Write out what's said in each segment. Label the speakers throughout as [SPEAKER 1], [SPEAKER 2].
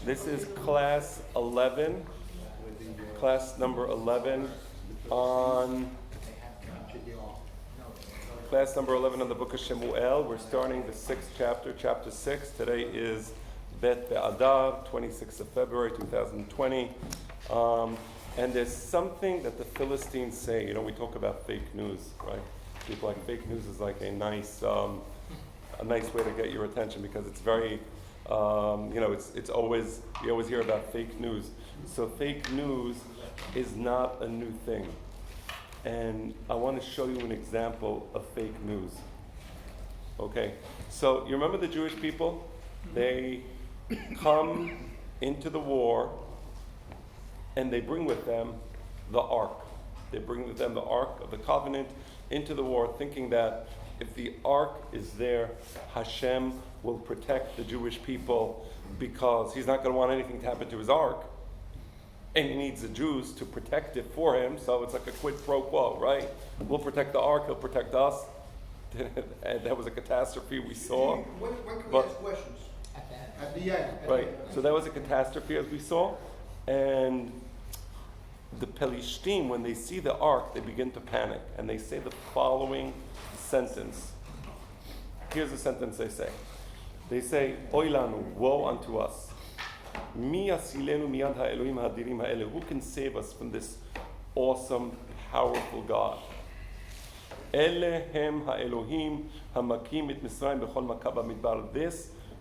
[SPEAKER 1] This is class 11, class number 11 on class number 11 on the book of Shemuel. We're starting the 6th chapter, chapter 6. Today is Adar, 26th of February, 2020. And there's something that the Philistines say. You know, we talk about fake news, right? People like fake news is like a nice way to get your attention because it's very, it's always, we always hear about fake news. So fake news is not a new thing. And I want to show you an example of fake news. Okay, so you remember the Jewish people? They come into the war and they bring with them the ark. They bring with them the ark of the covenant into the war, thinking that if the ark is there, Hashem will protect the Jewish people because he's not going to want anything to happen to his ark. And he needs the Jews to protect it for him, so it's like a quid pro quo, right? We'll protect the ark, he'll protect us. And that was a catastrophe we saw.
[SPEAKER 2] When can we ask questions? At the end.
[SPEAKER 1] Right, so that was a catastrophe as we saw. And the Pelishtim, when they see the ark, they begin to panic. And they say the following sentence. Here's the sentence they say. They say, Oy lanu, woe unto us. Mi yasilenu miyad ha'elohim ha'adirim ha'ele. Who can save us from this awesome, powerful God? Elehem ha'elohim ha'makim et Mitzrayim b'chol makah b'midbar.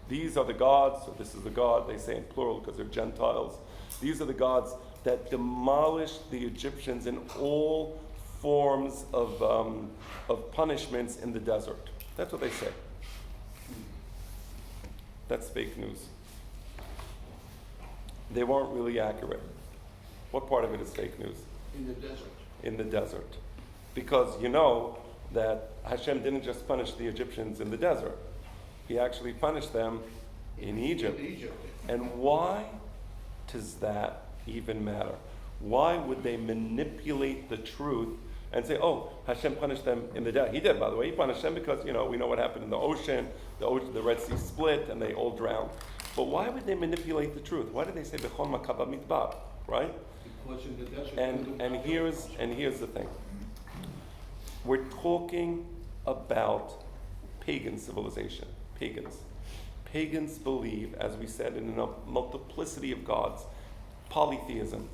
[SPEAKER 1] These are the gods, so this is the God, they say in plural because they're Gentiles. These are the gods that demolished the Egyptians in all forms of punishments in the desert. That's what they say. That's fake news. They weren't really accurate. What part of it is fake news?
[SPEAKER 2] In the desert.
[SPEAKER 1] In the desert. Because you know that Hashem didn't just punish the Egyptians in the desert. He actually punished them in Egypt. And why does that even matter? Why would they manipulate the truth and say, oh, Hashem punished them in the desert? He did, by the way. He punished them because, we know what happened in the ocean. The Red Sea split and they all drowned. But why would they manipulate the truth? Why did they say bechol makah b'midbar, right?
[SPEAKER 2] Because in the desert.
[SPEAKER 1] And here's the thing. We're talking about pagan civilization. Pagans believe, as we said, in a multiplicity of gods, polytheism.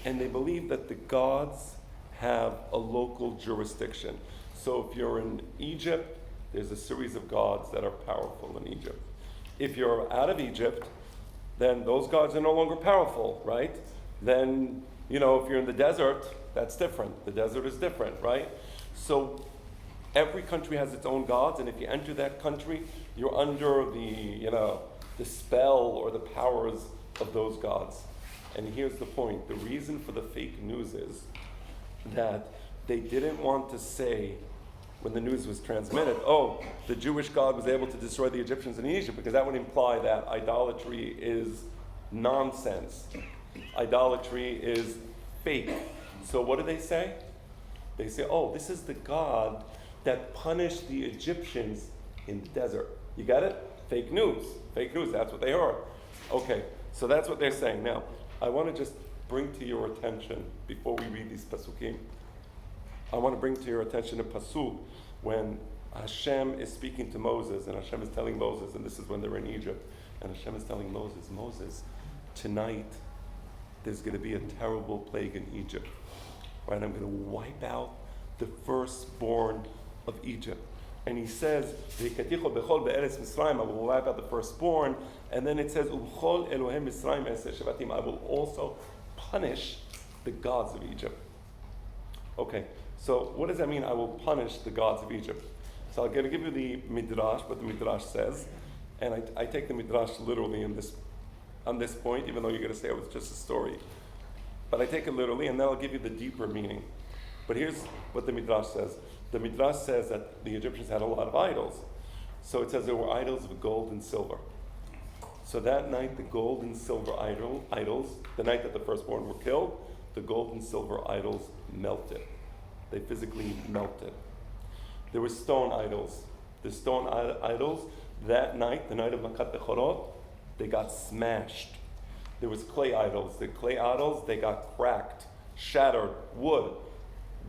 [SPEAKER 1] And they believe that the gods have a local jurisdiction. So if you're in Egypt, there's a series of gods that are powerful in Egypt. If you're out of Egypt, then those gods are no longer powerful, right? Then, if you're in the desert, that's different. The desert is different, right? So every country has its own gods, and if you enter that country, you're under the spell or the powers of those gods. And here's the point. The reason for the fake news is that they didn't want to say, when the news was transmitted, oh, the Jewish God was able to destroy the Egyptians in Egypt, because that would imply that idolatry is nonsense. Idolatry is fake. So what do they say? They say, oh, this is the God that punished the Egyptians in the desert. You got it? Fake news. Fake news, that's what they heard. Okay, so that's what they're saying. Now, I want to just bring to your attention, before we read these pasukim, I want to bring to your attention a pasuk when Hashem is speaking to Moses, and Hashem is telling Moses, and this is when they're in Egypt, and Hashem is telling Moses, tonight there's going to be a terrible plague in Egypt. Right? I'm going to wipe out the firstborn of Egypt. And he says, I will wipe out the firstborn. And then it says, I will also punish the gods of Egypt. Okay, so what does that mean, I will punish the gods of Egypt? So I'm going to give you the Midrash, what the Midrash says. And I take the Midrash literally on this point, even though you're going to say it was just a story. But I take it literally, and then I'll give you the deeper meaning. But here's what the Midrash says. The Midrash says that the Egyptians had a lot of idols. So it says there were idols of gold and silver. So that night, the gold and silver idols, the night that the firstborn were killed, the gold and silver idols melted. They physically melted. There were stone idols. The stone idols, that night, the night of Makat Bechorot, they got smashed. There was clay idols. The clay idols, they got cracked, shattered, wood.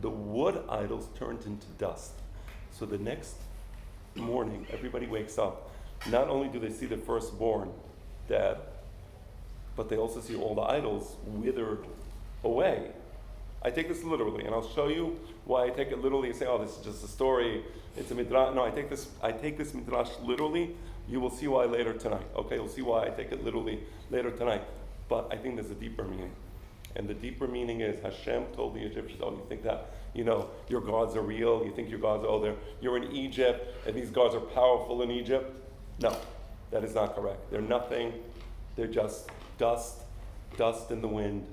[SPEAKER 1] The wood idols turned into dust. So the next morning, everybody wakes up. Not only do they see the firstborn dead, but they also see all the idols withered away. I take this literally, and I'll show you why I take it literally and say, oh, this is just a story, it's a midrash. No, I take this midrash literally. You will see why later tonight. Okay, you'll see why I take it literally later tonight. But I think there's a deeper meaning. And the deeper meaning is Hashem told the Egyptians, oh, you think that, your gods are real? You think your gods are, you're in Egypt, and these gods are powerful in Egypt? No, that is not correct. They're nothing. They're just dust in the wind,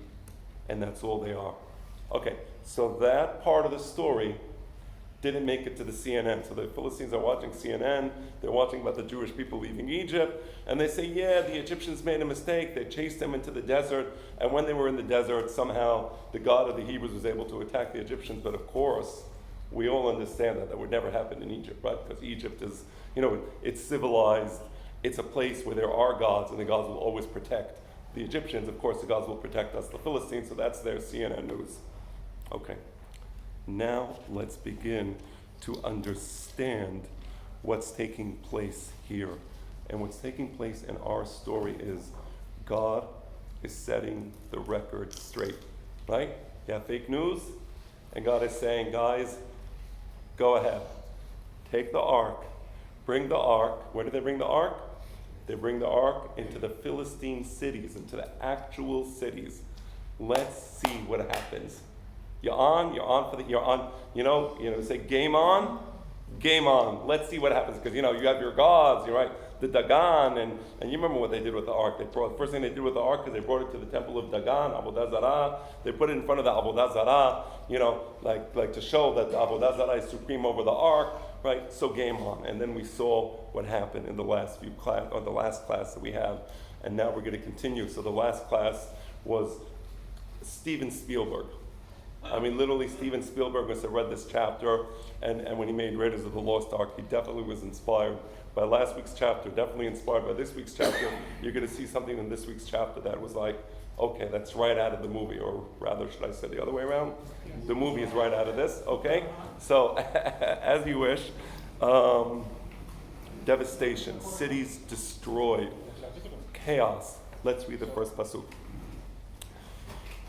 [SPEAKER 1] and that's all they are. Okay, so that part of the story didn't make it to the CNN. So the Philistines are watching CNN, they're watching about the Jewish people leaving Egypt, and they say, yeah, the Egyptians made a mistake, they chased them into the desert, and when they were in the desert, somehow the God of the Hebrews was able to attack the Egyptians. But of course, we all understand that would never happen in Egypt, right? Because Egypt is, it's civilized, it's a place where there are gods, and the gods will always protect the Egyptians. Of course, the gods will protect us, the Philistines, so that's their CNN news. Okay. Now let's begin to understand what's taking place here. And what's taking place in our story is God is setting the record straight. Right? You have fake news, and God is saying, guys, go ahead. Take the ark. Bring the ark. Where do they bring the ark? They bring the ark into the Philistine cities, into the actual cities. Let's see what happens. You're on, say game on, let's see what happens. Because, you have your gods, you're right, the Dagon, and you remember what they did with the ark. First thing they did with the ark is they brought it to the temple of Dagon, Avodah Zarah. They put it in front of the Avodah Zarah, like to show that the Avodah Zarah is supreme over the ark, right? So game on. And then we saw what happened in the last class that we have. And now we're going to continue. So the last class was Steven Spielberg. Literally, Steven Spielberg must have read this chapter, and when he made Raiders of the Lost Ark, he definitely was inspired by last week's chapter, definitely inspired by this week's chapter. You're going to see something in this week's chapter that was like, okay, that's right out of the movie, or rather, should I say the other way around? The movie is right out of this, okay? So, as you wish. Devastation, cities destroyed, chaos. Let's read the first pasuk.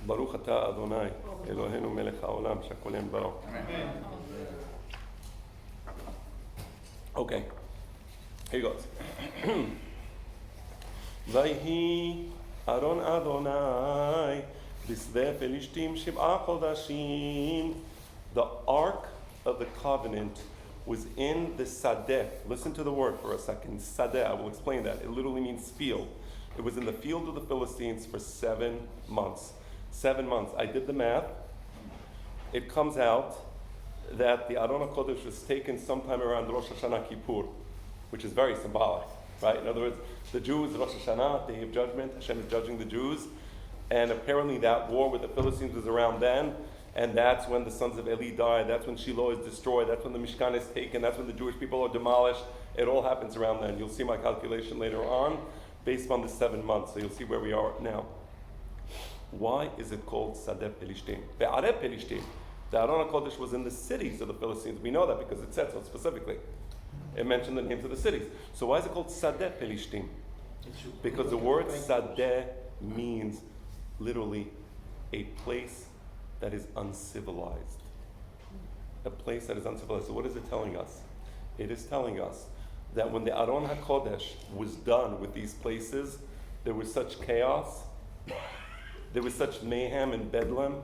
[SPEAKER 1] Baruch atah Adonai, Eloheinu melech haolam, shakol en baro. Okay, here goes. Vayhi Aron Adonai, b'sdeh Pelishtim shib'a chodashim. The Ark of the Covenant was in the Sadeh. Listen to the word for a second. Sadeh, I will explain that. It literally means field. It was in the field of the Philistines for 7 months. 7 months. I did the math. It comes out that the Aron HaKodesh was taken sometime around Rosh Hashanah Kippur, which is very symbolic, right? In other words, the Jews, Rosh Hashanah, Day of Judgment, Hashem is judging the Jews, and apparently that war with the Philistines was around then, and that's when the sons of Eli died, that's when Shiloh is destroyed, that's when the Mishkan is taken, that's when the Jewish people are demolished. It all happens around then. You'll see my calculation later on, based on the 7 months, so you'll see where we are now. Why is it called Sadeh Pelishtim? Be'areh Pelishtim. The Aron HaKodesh was in the cities of the Philistines. We know that because it said so specifically. It mentioned the names of the cities. So why is it called Sadeh Pelishtim? Because the word Sadeh means literally a place that is uncivilized. A place that is uncivilized. So what is it telling us? It is telling us that when the Aron HaKodesh was done with these places, there was such chaos, there was such mayhem and bedlam,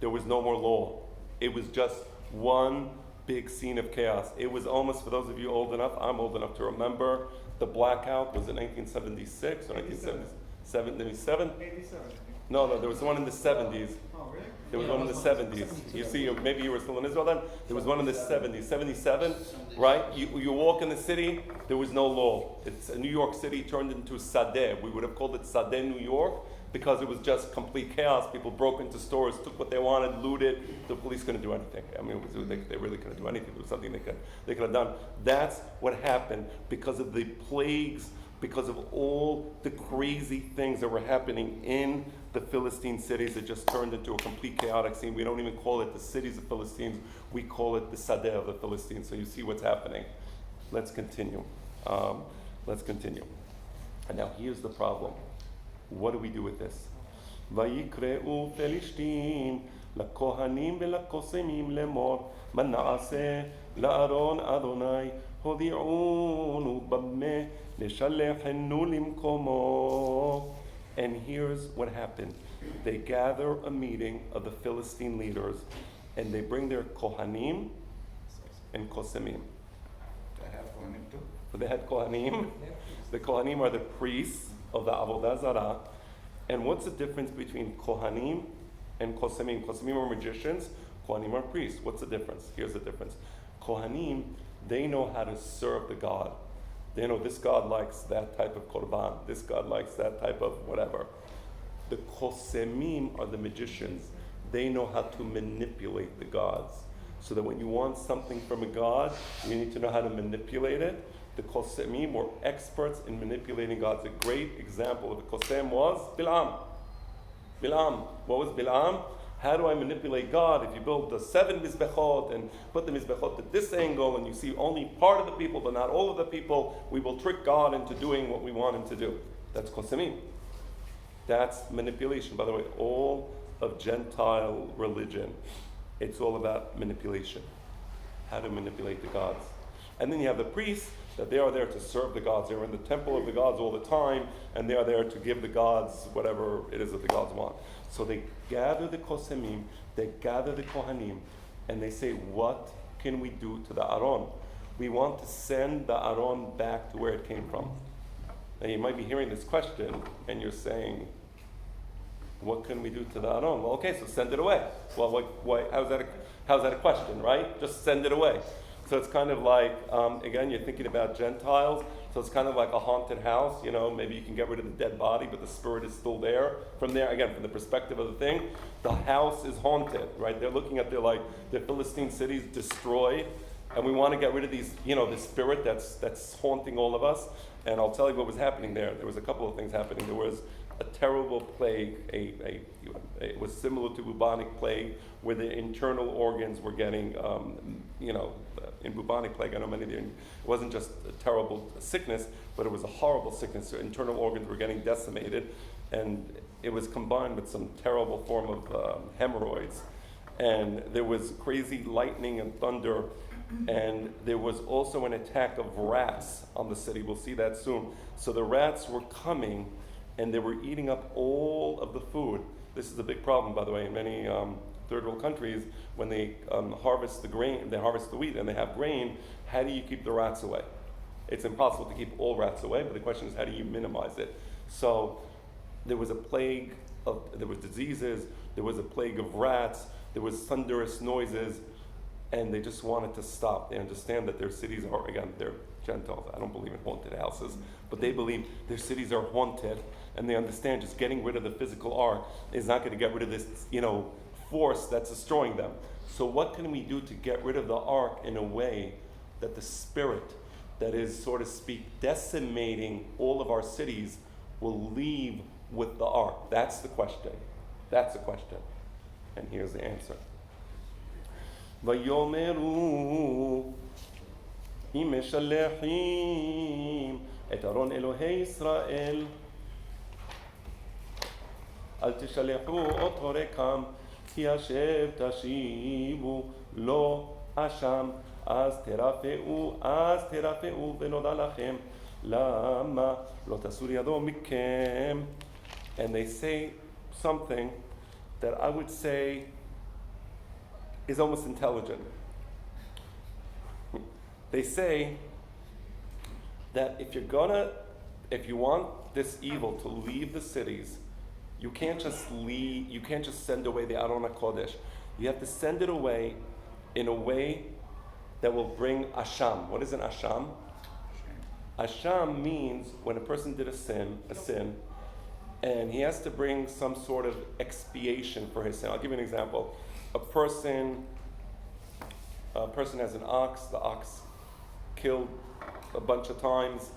[SPEAKER 1] there was no more law. It was just one big scene of chaos. It was almost, for those of you old enough, I'm old enough to remember, the blackout was in 1976 or 1977?
[SPEAKER 2] 87.
[SPEAKER 1] No, there was one in the 70s.
[SPEAKER 2] Oh, really?
[SPEAKER 1] There was one in the 70s. You see, maybe you were still in Israel then. There was one in the 70s. 77, right? You walk in the city, there was no law. It's New York City turned into Sadeh. We would have called it Sadeh, New York, because it was just complete chaos. People broke into stores, took what they wanted, looted. The police couldn't do anything. They really couldn't do anything. There was something they could have done. That's what happened because of the plagues because of all the crazy things that were happening in the Philistine cities. It just turned into a complete chaotic scene. We don't even call it the cities of Philistines. We call it the Sadeh of the Philistines. So you see what's happening. Let's continue. And now here's the problem. What do we do with this? ויקראו פלישתים לכהנים ולקוסמים לאמור מה נעשה לארון אדוני הודיעונו במה לשלחנו למקומו. And here's what happened. They gather a meeting of the Philistine leaders and they bring their kohanim and kosemim.
[SPEAKER 3] They have Kohanim too?
[SPEAKER 1] They had kohanim. The kohanim are the priests of the Avodah Zarah. And what's the difference between kohanim and kosemim? Kosemim are magicians, kohanim are priests. What's the difference? Here's the difference. Kohanim, they know how to serve the God. They know this God likes that type of korban, this God likes that type of whatever. The kosemim are the magicians. They know how to manipulate the gods. So that when you want something from a god, you need to know how to manipulate it. The kosemim were experts in manipulating gods. A great example of a kosem was Bilam. What was Bilam? How do I manipulate God? If you build the 7 mizbechot and put the mizbechot at this angle and you see only part of the people but not all of the people, we will trick God into doing what we want him to do. That's kosemim. That's manipulation. By the way, all of Gentile religion, it's all about manipulation. How to manipulate the gods. And then you have the priests, that they are there to serve the gods. They're in the temple of the gods all the time, and they are there to give the gods whatever it is that the gods want. So they gather the kosemim, they gather the kohanim, and they say, what can we do to the Aron? We want to send the Aron back to where it came from. Now you might be hearing this question, and you're saying, what can we do to the Aron? Well, okay, so send it away. Well, how's that a question, right? Just send it away. So it's kind of like, again, you're thinking about Gentiles, so it's kind of like a haunted house, maybe you can get rid of the dead body, but the spirit is still there. From there, again, from the perspective of the thing, the house is haunted, right? They're looking at their Philistine cities destroyed, and we want to get rid of these, the spirit that's haunting all of us. And I'll tell you what was happening there. There was a couple of things happening. There was a terrible plague, it was similar to bubonic plague, where the internal organs were getting, in bubonic plague, I know many of you, it wasn't just a terrible sickness, but it was a horrible sickness. So internal organs were getting decimated, and it was combined with some terrible form of hemorrhoids. And there was crazy lightning and thunder, and there was also an attack of rats on the city. We'll see that soon. So the rats were coming, and they were eating up all of the food. This is a big problem, by the way, in many third world countries. When they harvest the grain, they harvest the wheat, and they have grain, how do you keep the rats away? It's impossible to keep all rats away, but the question is, how do you minimize it? So there was a plague there was diseases, there was a plague of rats, there was thunderous noises, and they just wanted to stop. They understand that their cities are, again, they're Gentiles. I don't believe in haunted houses, but they believe their cities are haunted, and they understand just getting rid of the physical ark is not going to get rid of this, force that's destroying them. So what can we do to get rid of the ark in a way that the spirit that is, so to speak, decimating all of our cities will leave with the ark? That's the question. That's the question. And here's the answer. ויאמרו אם משלחים את ארון אלוהי ישראל אל תשלחו אותו ריקם כי אשר תשיבו לא אשם אז תרפאו ונודע לכם למה לא תסור ידו מכם. And they say something that I would say is almost intelligent. They say that if you want this evil to leave the cities, you can't just send away the Aron HaKodesh. You have to send it away in a way that will bring Asham. What is an Asham? Asham means when a person did a sin, and he has to bring some sort of expiation for his sin. I'll give you an example. A person has an ox, the ox killed a bunch of times,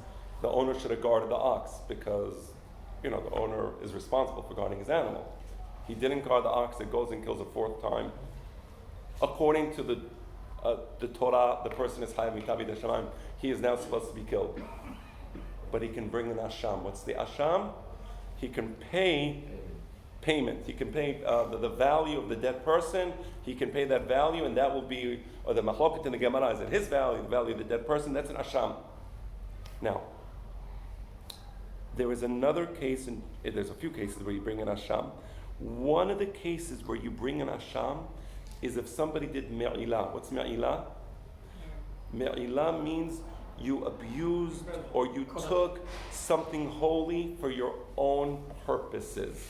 [SPEAKER 1] the owner should have guarded the ox because, the owner is responsible for guarding his animal. He didn't guard the ox, it goes and kills a fourth time. According to the Torah, the person is chayav mitavid hashamayim. He is now supposed to be killed. But he can bring an asham. What's the asham? He can pay payment. He can pay the value of the dead person. He can pay that value, and that will be, or the machloket in the Gemara is that his value, the value of the dead person, that's an asham. Now, there is another case, and there's a few cases where you bring an asham. One of the cases where you bring an asham is if somebody did me'ilah. What's me'ilah? Me'ilah means you abused or you took something holy for your own purposes.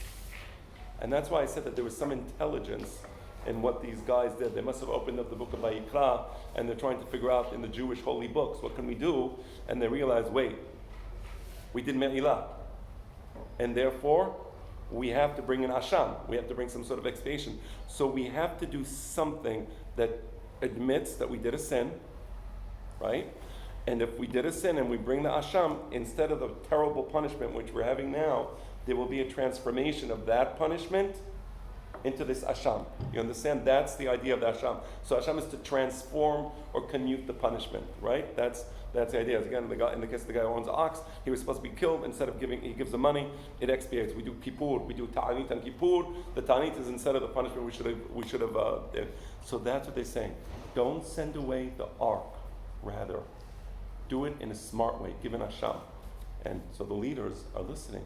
[SPEAKER 1] And that's why I said that there was some intelligence in what these guys did. They must have opened up the book of Vayikra and they're trying to figure out in the Jewish holy books, what can we do? And they realized, wait, we did me'ilah. And therefore, we have to bring an asham. We have to bring some sort of expiation. So we have to do something that admits that we did a sin, right? And if we did a sin and we bring the asham, instead of the terrible punishment which we're having now, there will be a transformation of that punishment into this asham. You understand? That's the idea of the asham. So asham is to transform or commute the punishment, right? That's the idea. Again, the guy, in the case of the guy who owns an ox, he was supposed to be killed. Instead of giving, he gives the money, it expiates. We do kippur, we do ta'anit and kippur. The ta'anit is instead of the punishment we should have did. So that's what they're saying. Don't send away the ark, rather. Do it in a smart way, give an asham. And so the leaders are listening.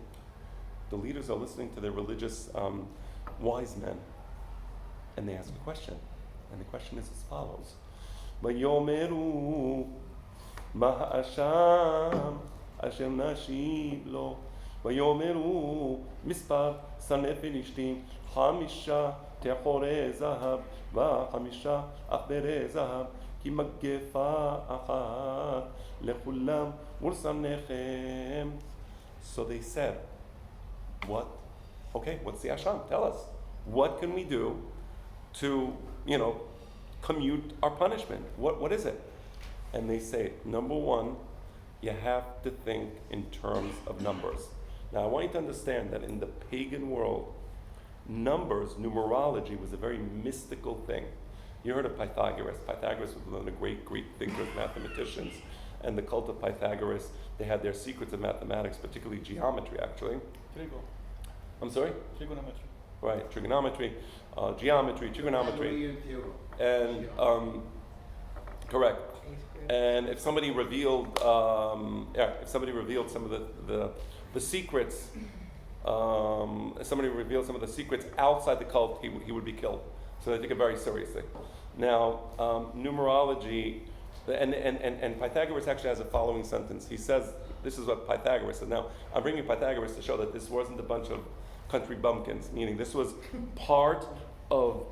[SPEAKER 1] The leaders are listening to their religious wise men. And they ask a question. And the question is as follows. Vayomeru ma'asham asher nashib lo. Vayomeru mispar sanei Filishtim hamisha techore zahab v'hamisha achbere zahab ki maggefa achat lechulam ursanechem. So they said, what? Okay, what's the asham? Tell us. What can we do to, commute our punishment? What is it? And they say, number one, you have to think in terms of numbers. Now, I want you to understand that in the pagan world, numbers, numerology, was a very mystical thing. You heard of Pythagoras. Pythagoras was one of the great Greek thinkers, mathematicians, and the cult of Pythagoras, they had their secrets of mathematics, particularly geometry, actually. I'm sorry?
[SPEAKER 3] Trigonometry.
[SPEAKER 1] Right, trigonometry, geometry, trigonometry, and correct. And if somebody revealed, some of the secrets, if somebody revealed some of the secrets outside the cult, he would be killed. So they take it very seriously. Now, numerology, and Pythagoras actually has a following sentence. He says, this is what Pythagoras said. Now, I'm bringing Pythagoras to show that this wasn't a bunch of country bumpkins, meaning this was part of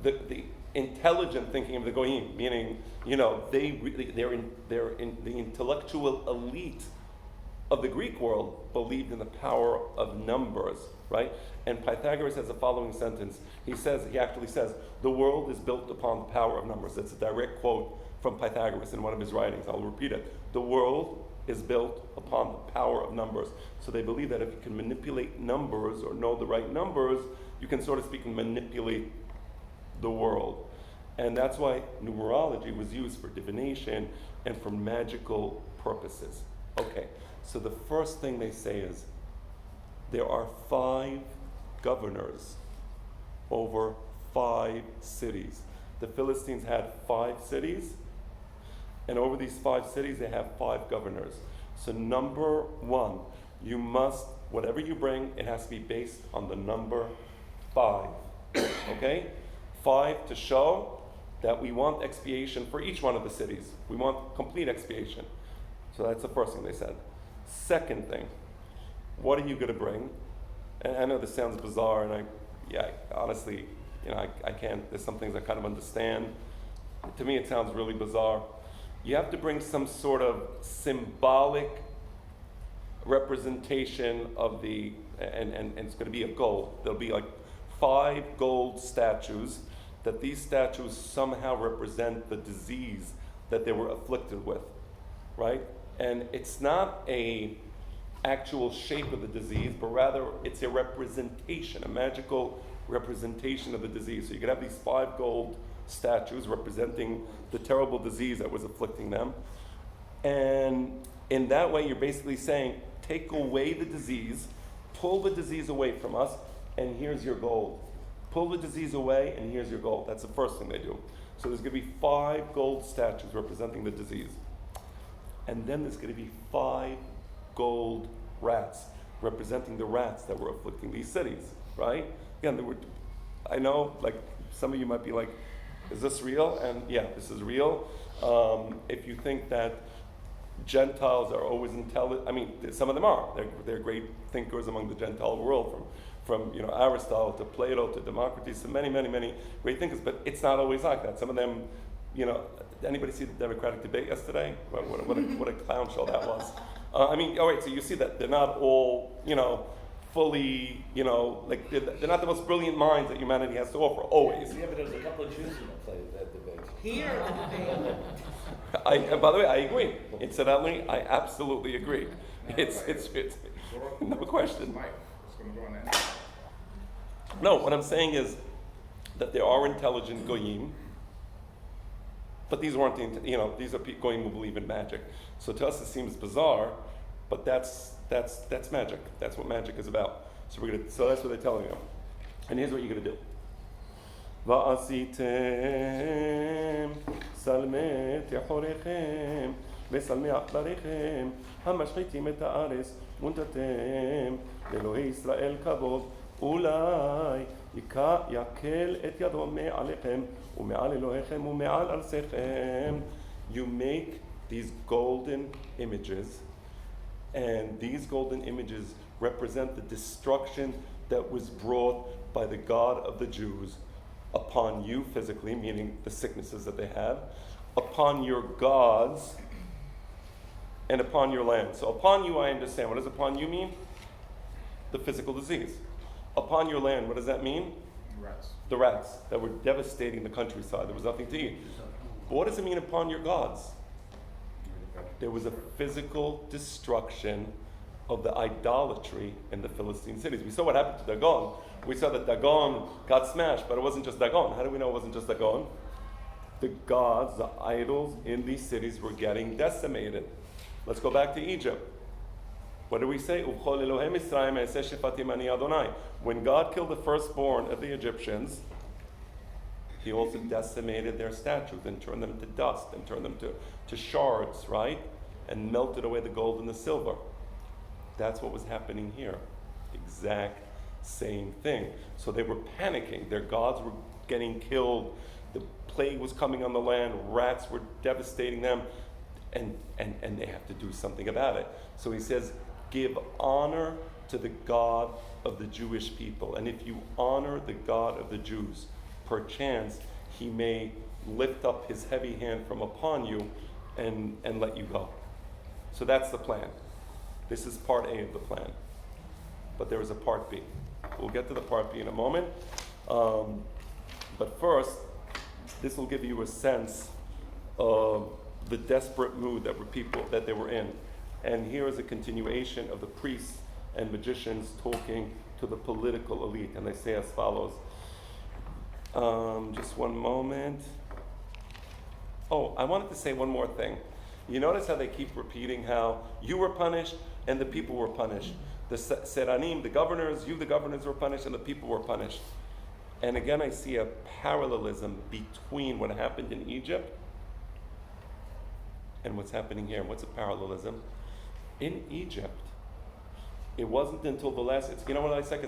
[SPEAKER 1] the intelligent thinking of the Goyim, meaning, they're in the intellectual elite of the Greek world believed in the power of numbers, right? And Pythagoras has the following sentence. He actually says, the world is built upon the power of numbers. That's a direct quote from Pythagoras in one of his writings. I'll repeat it. The world is built upon the power of numbers. So they believe that if you can manipulate numbers or know the right numbers, you can, so to speak, manipulate the world. And that's why numerology was used for divination and for magical purposes. Okay, so the first thing they say is, there are 5 governors over 5 cities. The Philistines had 5 cities, and over these 5 cities, they have 5 governors. So number 1, you must, whatever you bring, it has to be based on the number 5. Okay? 5 to show that we want expiation for each one of the cities. We want complete expiation. So that's the first thing they said. Second thing, what are you going to bring? And I know this sounds bizarre, and honestly, I can't, there's some things I kind of understand. To me, it sounds really bizarre. You have to bring some sort of symbolic representation of and it's going to be a gold. There'll be like 5 gold statues, that these statues somehow represent the disease that they were afflicted with, right? And it's not a actual shape of the disease, but rather it's a representation, a magical representation of the disease. So you could have these 5 gold statues representing the terrible disease that was afflicting them. And in that way, you're basically saying, take away the disease, pull the disease away from us, and here's your gold. Pull the disease away, and here's your gold. That's the first thing they do. So there's going to be 5 gold statues representing the disease. And then there's going to be 5 gold rats representing the rats that were afflicting these cities, right? Again, I know, like, some of you might be like, is this real? And yeah, this is real. If you think that Gentiles are always intelligent, I mean, some of them are. They're great thinkers among the Gentile world, from Aristotle to Plato to Democritus to many, many, many great thinkers. But it's not always like that. Some of them, anybody see the Democratic debate yesterday? What a clown show that was. All right, so you see that they're not all, fully, like they're not the most brilliant minds that humanity has to offer, always.
[SPEAKER 4] Yeah, but there's a couple of Jews in that debate.
[SPEAKER 5] Here,
[SPEAKER 1] And by the way, I agree. Incidentally, I absolutely agree. It's no question. No, what I'm saying is that there are intelligent goyim, but these weren't these are goyim who believe in magic. So to us it seems bizarre, but that's magic. That's what magic is about. So that's what they're telling you. And here's what you're gonna do. ועשיתם שלמי תחוריכם ושלמי עכבריכם המשחיתים את הארץ ונתתם לאלוהי ישראל כבוד אולי יקל את ידו מעליכם ומעל אלוהיכם ומעל ארצכם. You make these golden images, and these golden images represent the destruction that was brought by the God of the Jews upon you physically, meaning the sicknesses that they have, upon your gods, and upon your land. So upon you, I understand. What does upon you mean? The physical disease. Upon your land, what does that mean?
[SPEAKER 3] Rats.
[SPEAKER 1] The rats that were devastating the countryside. There was nothing to eat. But what does it mean upon your gods? There was a physical destruction of the idolatry in the Philistine cities. We saw what happened to Dagon. We saw that Dagon got smashed, but it wasn't just Dagon. How do we know it wasn't just Dagon? The gods, the idols in these cities were getting decimated. Let's go back to Egypt. What do we say? When God killed the firstborn of the Egyptians, He also decimated their statues and turned them to dust and turned them to shards, right? And melted away the gold and the silver. That's what was happening here. Exact same thing. So they were panicking. Their gods were getting killed. The plague was coming on the land. Rats were devastating them. And they have to do something about it. So he says, give honor to the God of the Jewish people. And if you honor the God of the Jews, perchance he may lift up his heavy hand from upon you and let you go. So that's the plan. This is part A of the plan. But there is a part B. We'll get to the part B in a moment. But first, this will give you a sense of the desperate mood that they were in. And here is a continuation of the priests and magicians talking to the political elite. And they say as follows. Just one moment. Oh, I wanted to say one more thing. You notice how they keep repeating how you were punished and the people were punished. The Seranim, the governors were punished and the people were punished. And again, I see a parallelism between what happened in Egypt and what's happening here. What's a parallelism? In Egypt, it wasn't until the last, what it's like?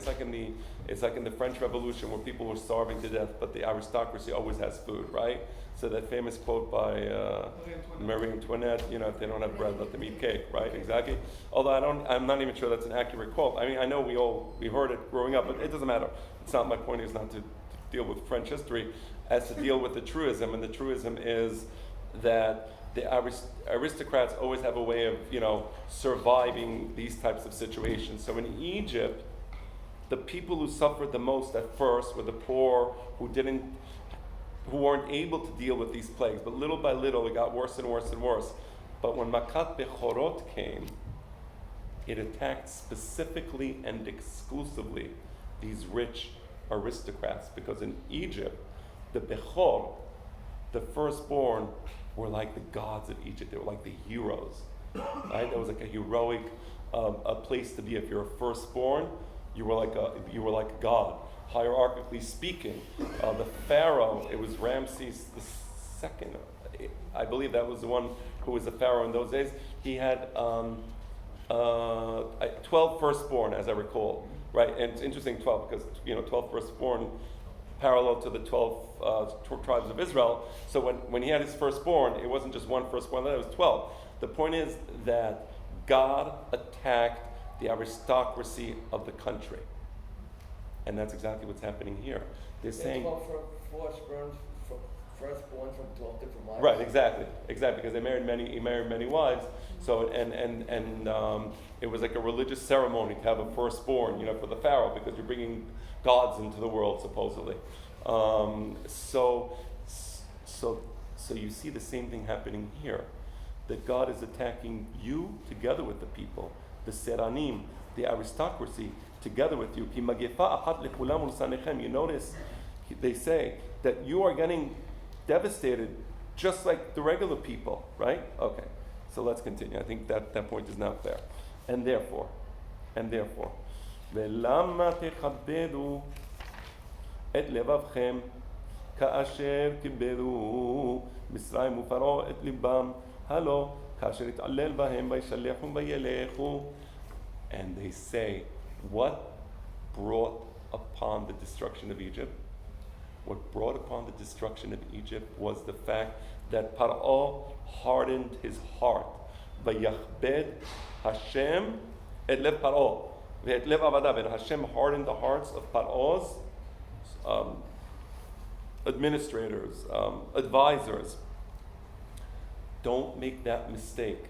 [SPEAKER 1] It's like in the French Revolution where people were starving to death, but the aristocracy always has food, right? So that famous quote by Marie Antoinette, if they don't have bread, let them eat cake, right? Exactly. Although I'm not even sure that's an accurate quote. I mean, I know we heard it growing up, but it doesn't matter. It's not, my point is not to deal with French history, as to deal with the truism. And the truism is that the aristocrats always have a way of, surviving these types of situations. So in Egypt, the people who suffered the most at first were the poor who weren't able to deal with these plagues. But little by little, it got worse and worse and worse. But when Makat Bechorot came, it attacked specifically and exclusively these rich aristocrats, because in Egypt, the Bechor, the firstborn, were like the gods of Egypt. They were like the heroes, right? That was like a heroic a place to be. If you're a firstborn, you were like a god. Hierarchically speaking, the pharaoh, it was Ramses II. I believe that was the one who was the pharaoh in those days. He had 12 firstborn, as I recall, right? And it's interesting, 12, because 12 firstborn parallel to the 12 tribes of Israel. So when he had his firstborn, it wasn't just one firstborn, it was 12. The point is that God attacked the aristocracy of the country. And that's exactly what's happening here. They're saying...
[SPEAKER 4] 12 firstborn from 12 different wives.
[SPEAKER 1] Right, exactly, because he married many wives. So and it was like a religious ceremony to have a firstborn, for the pharaoh, because you're bringing gods into the world supposedly. So you see the same thing happening here, that God is attacking you together with the people, the seranim, the aristocracy, together with you. You notice they say that you are getting devastated just like the regular people, right? Okay, so let's continue. I think that point is not fair. And therefore, ולמה תכבדו את לבבכם כאשר כיבדו מצרים ופרעה את ליבם הלא כאשר יתעלל בהם וישלחום וילכו. And they say, what brought upon the destruction of Egypt? What brought upon the destruction of Egypt was the fact that Paro hardened his heart. Vayachbed Hashem et lev Paro. Ve'et lev avadav. And Hashem hardened the hearts of Paro's administrators, advisors. Don't make that mistake,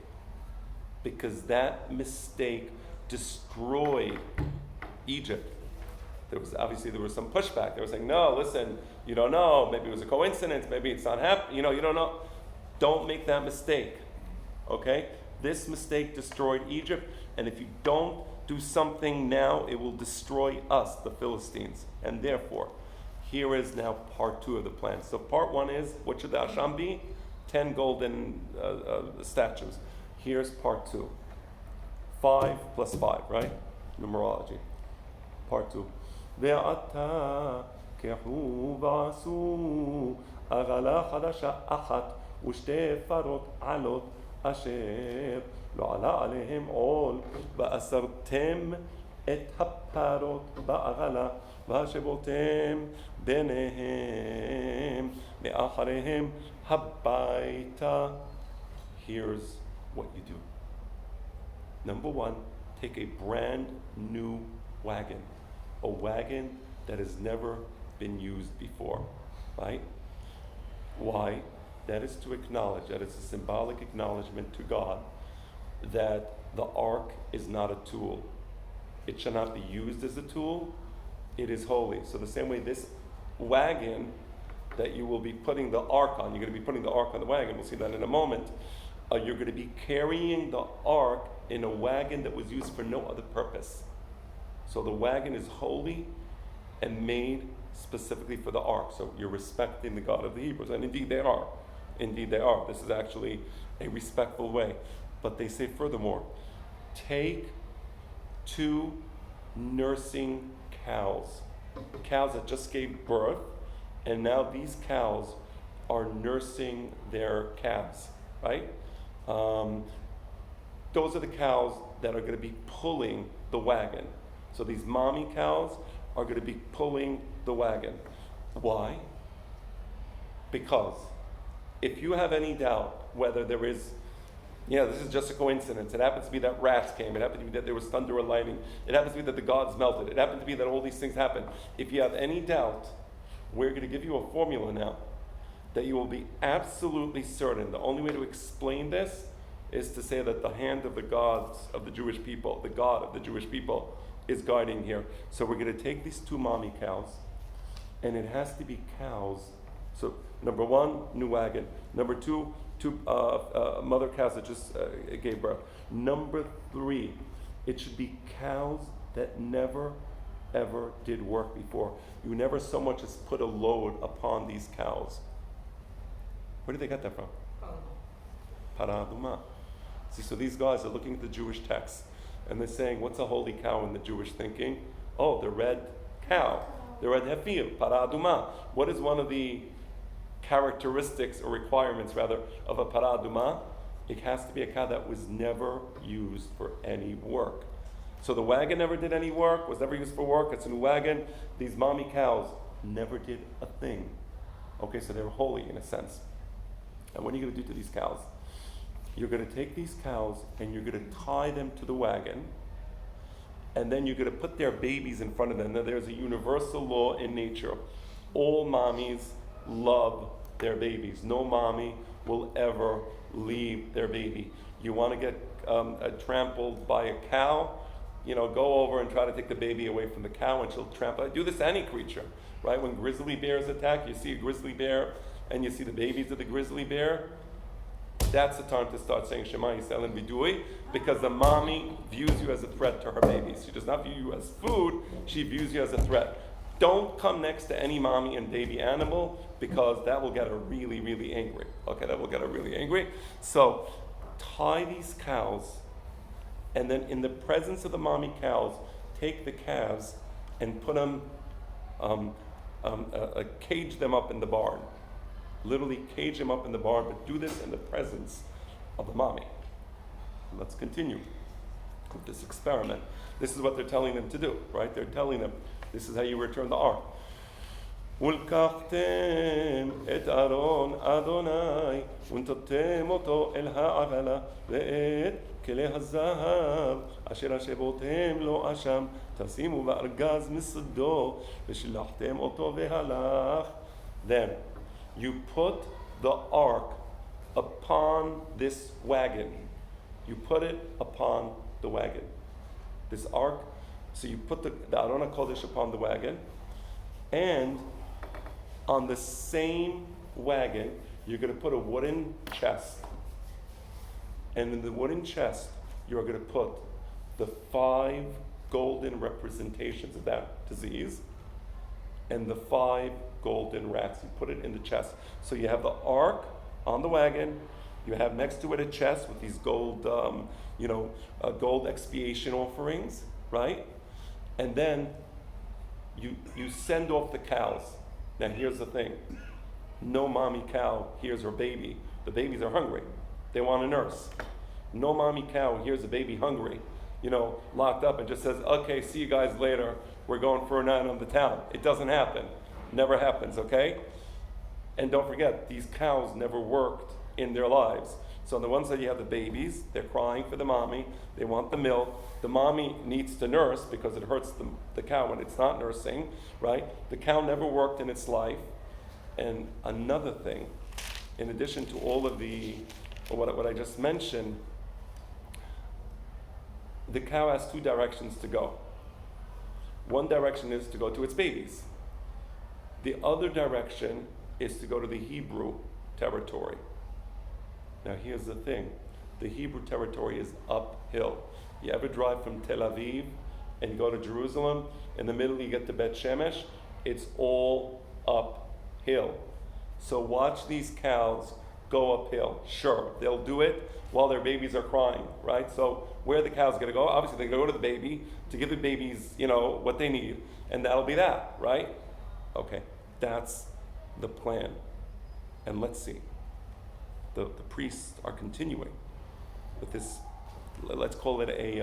[SPEAKER 1] because that mistake destroyed Egypt. There was some pushback. They were saying, no, listen, you don't know. Maybe it was a coincidence. Maybe it's not happening. You don't know. Don't make that mistake. Okay? This mistake destroyed Egypt. And if you don't do something now, it will destroy us, the Philistines. And therefore, here is now part 2 of the plan. So part 1 is, what should the Asham be? 10 golden statues. Here's part 2. 5 plus 5, right? Numerology. Part 2. ועתה קחו ועשו עגלה חדשה אחת ושתי פרות עלות אשר לא עלה עליהם עול ואסרתם את הפרות בעגלה והשבותם ביניהם מאחריהם הביתה. Here's what you do. Number 1, take a brand new wagon. A wagon that has never been used before, right? Why? That is to acknowledge, that is a symbolic acknowledgement to God that the ark is not a tool. It shall not be used as a tool. It is holy. So the same way this wagon that you will be putting the ark on, you're going to be putting the ark on the wagon, we'll see that in a moment, you're going to be carrying the ark in a wagon that was used for no other purpose. So the wagon is holy and made specifically for the ark. So you're respecting the God of the Hebrews. And indeed they are. Indeed they are. This is actually a respectful way. But they say furthermore, take 2 nursing cows. Cows that just gave birth. And now these cows are nursing their calves. Right? Those are the cows that are going to be pulling the wagon. So these mommy cows are going to be pulling the wagon. Why? Because if you have any doubt whether there is, this is just a coincidence. It happens to be that rats came. It happens to be that there was thunder or lightning. It happens to be that the gods melted. It happens to be that all these things happen. If you have any doubt, we're going to give you a formula now that you will be absolutely certain. The only way to explain this is to say that the hand of the gods of the Jewish people, the God of the Jewish people, is guiding here. So we're going to take these 2 mommy cows, and it has to be cows. So number 1, new wagon. Number 2, mother cows that just gave birth. Number 3, it should be cows that never ever did work before. You never so much as put a load upon these cows. Where did they get that from? Paraduma. See, so these guys are looking at the Jewish text and they're saying, what's a holy cow in the Jewish thinking? Oh, the red cow, the red heifer, paraduma. What is one of the characteristics or requirements rather of a paraduma? It has to be a cow that was never used for any work. So the wagon never did any work, was never used for work. It's a new wagon. These mommy cows never did a thing. Okay, so they're holy in a sense. And what are you going to do to these cows? You're going to take these cows and you're going to tie them to the wagon, and then you're going to put their babies in front of them. Now, there's a universal law in nature. All mommies love their babies. No mommy will ever leave their baby. You want to get trampled by a cow, go over and try to take the baby away from the cow and she'll trample. I do this to any creature, right? When grizzly bears attack, you see a grizzly bear and you see the babies of the grizzly bear. That's the time to start saying Shema Yisrael and Vidui, because the mommy views you as a threat to her babies. She does not view you as food, she views you as a threat. Don't come next to any mommy and baby animal, because that will get her really, really angry. Okay, that will get her really angry. So tie these cows, and then in the presence of the mommy cows, take the calves and put them, cage them up in the barn. Literally cage them up in the barn, but do this in the presence of the mommy. Let's continue with this experiment. This is what they're telling them to do, right? They're telling them, this is how you return the ark. ולקחתם את ארון אדוני ונתתם אותו אל העגלה ואת כלי הזהב אשר השבותם לו אשם תשימו בארגז מסדו ושלחתם אותו והלך. Then you put the ark upon this wagon. You put it upon the wagon. This ark, so you put the Aron HaKodesh upon the wagon, and on the same wagon, you're going to put a wooden chest. And in the wooden chest, you're going to put the 5 golden representations of that disease and the 5 golden rats. You put it in the chest. So you have the ark on the wagon. You have next to it a chest with these gold, gold expiation offerings, right? And then you send off the cows. Now here's the thing. No mommy cow hears her baby. The babies are hungry. They want a nurse. No mommy cow hears a baby hungry, locked up and just says, okay, see you guys later. We're going for a night on the town. It doesn't happen. Never happens, okay? And don't forget, these cows never worked in their lives. So the ones that you have the babies, they're crying for the mommy. They want the milk. The mommy needs to nurse because it hurts the cow when it's not nursing, right? The cow never worked in its life. And another thing, in addition to all of what I just mentioned, the cow has 2 directions to go. One direction is to go to its babies. The other direction is to go to the Hebrew territory. Now here's the thing. The Hebrew territory is uphill. You ever drive from Tel Aviv and go to Jerusalem? In the middle you get to Bet Shemesh. It's all uphill. So watch these cows go uphill. Sure, they'll do it while their babies are crying, right? So where are the cows going to go? Obviously they're going to go to the baby to give the babies, what they need. And that'll be that, right? Okay, that's the plan. And let's see. The priests are continuing with this. Let's call it a